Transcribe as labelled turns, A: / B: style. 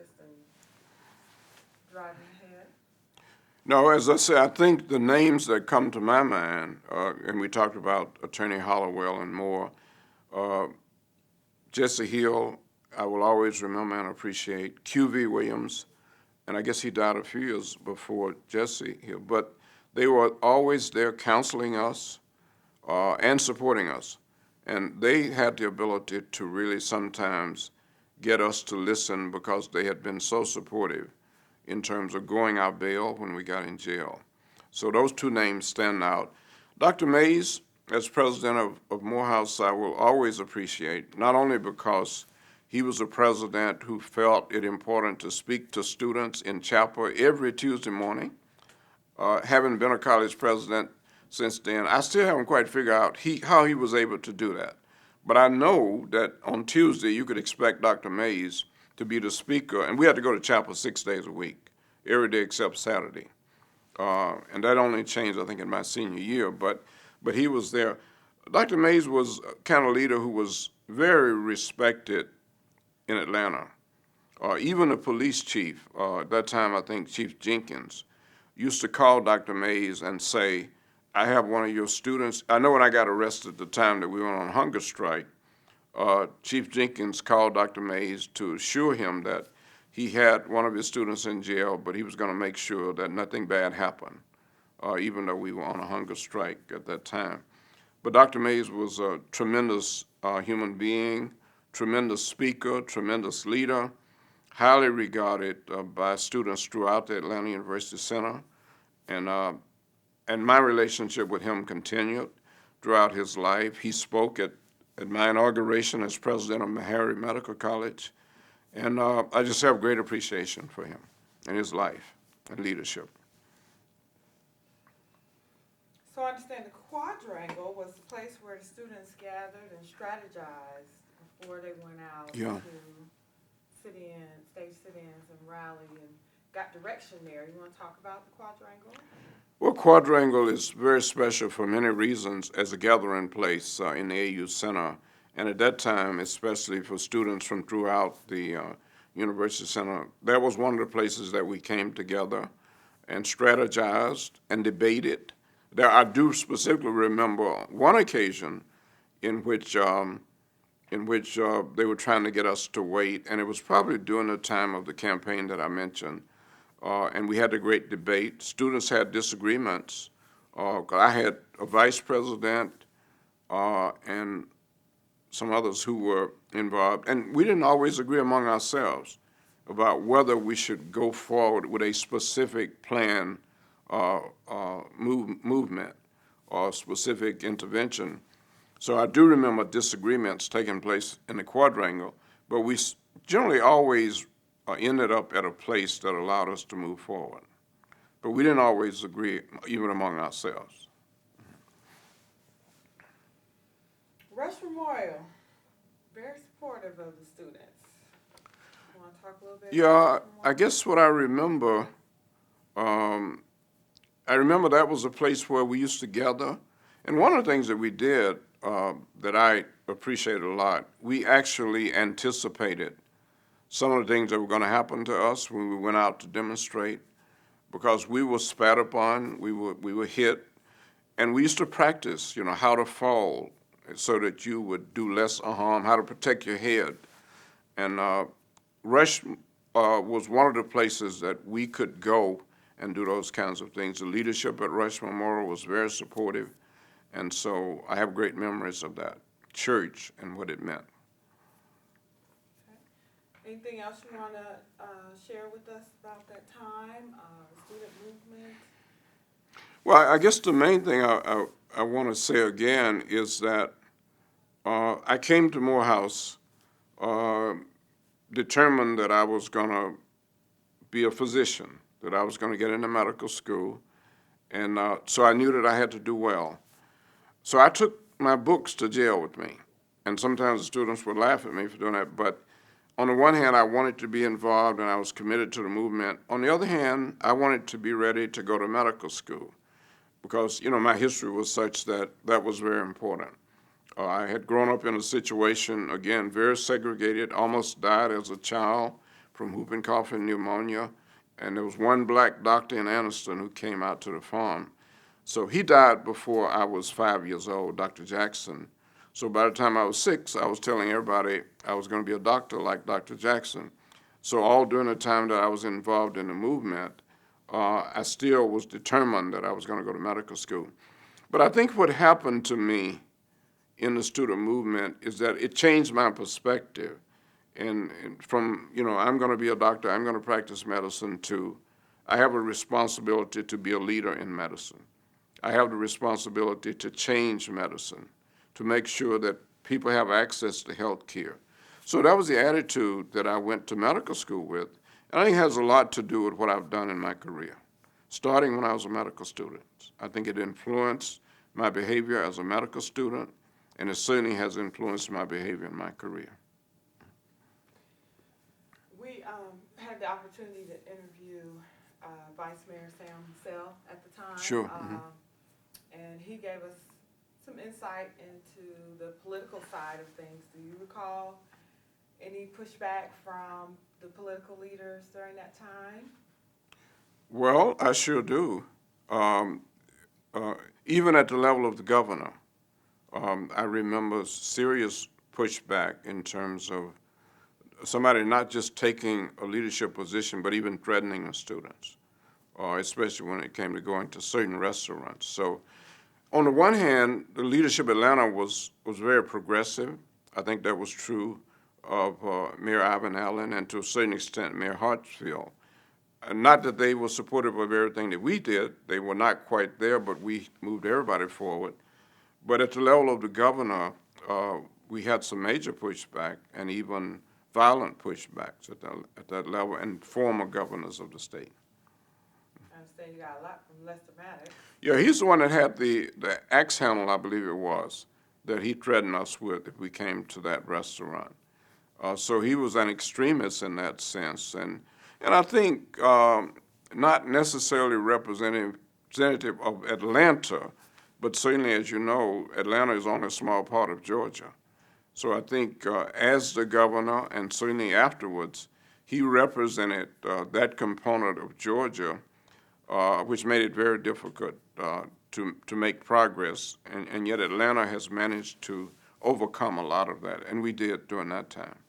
A: focused and driving ahead?
B: No, as I say, I think the names that come to my mind, and we talked about Attorney Hollowell and more, Jesse Hill, I will always remember and appreciate. Q.V. Williams, and I guess he died a few years before Jesse Hill, but they were always there counseling us and supporting us. And they had the ability to really sometimes get us to listen because they had been so supportive in terms of going our bail when we got in jail. So those two names stand out. Dr. Mays, as president of Morehouse, I will always appreciate, not only because he was a president who felt it important to speak to students in chapel every Tuesday morning. Having been a college president since then, I still haven't quite figured out how he was able to do that. But I know that on Tuesday you could expect Dr. Mays to be the speaker, and we had to go to chapel 6 days a week, every day except Saturday. And that only changed, I think, in my senior year, but he was there. Dr. Mays was a kind of leader who was very respected in Atlanta. Even the police chief, at that time I think Chief Jenkins, used to call Dr. Mays and say, I have one of your students. I know when I got arrested at the time that we went on hunger strike, Chief Jenkins called Dr. Mays to assure him that he had one of his students in jail, but he was going to make sure that nothing bad happened, even though we were on a hunger strike at that time. But Dr. Mays was a tremendous human being, tremendous speaker, tremendous leader, highly regarded by students throughout the Atlanta University Center. And my relationship with him continued throughout his life. He spoke at my inauguration as president of Meharry Medical College. And I just have great appreciation for him and his life and leadership.
A: So I understand the quadrangle was the place where the students gathered and strategized before they went out to stage sit-ins and rally and got direction there. You want to talk about the quadrangle?
B: Well, Quadrangle is very special for many reasons as a gathering place in the AU Center. And at that time, especially for students from throughout the University Center, that was one of the places that we came together and strategized and debated. I do specifically remember one occasion in which they were trying to get us to wait, and it was probably during the time of the campaign that I mentioned. And we had a great debate. Students had disagreements. I had a vice president and some others who were involved, and we didn't always agree among ourselves about whether we should go forward with a specific plan, movement, or specific intervention. So I do remember disagreements taking place in the quadrangle, but we generally always ended up at a place that allowed us to move forward. But we didn't always agree, even among ourselves.
A: Rush Memorial, very supportive of the students. You want to talk a little bit
B: Yeah,
A: about
B: I guess what I remember that was a place where we used to gather. And one of the things that we did that I appreciated a lot, we actually anticipated some of the things that were going to happen to us when we went out to demonstrate, because we were spat upon, we were hit, and we used to practice, how to fall so that you would do less harm, how to protect your head. And Rush was one of the places that we could go and do those kinds of things. The leadership at Rush Memorial was very supportive, and so I have great memories of that church and what it meant.
A: Anything else you want to share with us about that time, student movement?
B: Well, I guess the main thing I want to say again is that I came to Morehouse determined that I was going to be a physician, that I was going to get into medical school, and so I knew that I had to do well. So I took my books to jail with me, and sometimes the students would laugh at me for doing that, but on the one hand, I wanted to be involved and I was committed to the movement. On the other hand, I wanted to be ready to go to medical school because, my history was such that that was very important. I had grown up in a situation, again, very segregated, almost died as a child from whooping cough and pneumonia, and there was one black doctor in Anniston who came out to the farm. So he died before I was 5 years old, Dr. Jackson. So by the time I was 6, I was telling everybody I was going to be a doctor like Dr. Jackson. So all during the time that I was involved in the movement, I still was determined that I was going to go to medical school. But I think what happened to me in the student movement is that it changed my perspective. And from, I'm going to be a doctor, I'm going to practice medicine, to I have a responsibility to be a leader in medicine. I have the responsibility to change medicine, to make sure that people have access to health care. So that was the attitude that I went to medical school with. And I think it has a lot to do with what I've done in my career, starting when I was a medical student. I think it influenced my behavior as a medical student, and it certainly has influenced my behavior in my career.
A: We had the opportunity to interview Vice Mayor Sam himself at the time.
B: Sure.
A: And he gave us some insight into the political side of things. Do you recall any pushback from the political leaders during that time?
B: Well, I sure do. Even at the level of the governor, I remember serious pushback in terms of somebody not just taking a leadership position, but even threatening the students, especially when it came to going to certain restaurants. So on the one hand, the leadership of Atlanta was very progressive. I think that was true of Mayor Ivan Allen and to a certain extent Mayor Hartsfield. Not that they were supportive of everything that we did. They were not quite there, but we moved everybody forward. But at the level of the governor, we had some major pushback and even violent pushbacks at that level, and former governors of the state.
A: I understand you got a lot from Lester Maddox.
B: Yeah, he's the one that had the axe handle, I believe it was, that he threatened us with if we came to that restaurant. So he was an extremist in that sense. And I think not necessarily representative of Atlanta, but certainly, as you know, Atlanta is only a small part of Georgia. So I think as the governor, and certainly afterwards, he represented that component of Georgia, which made it very difficult to make progress. And yet Atlanta has managed to overcome a lot of that, and we did during that time.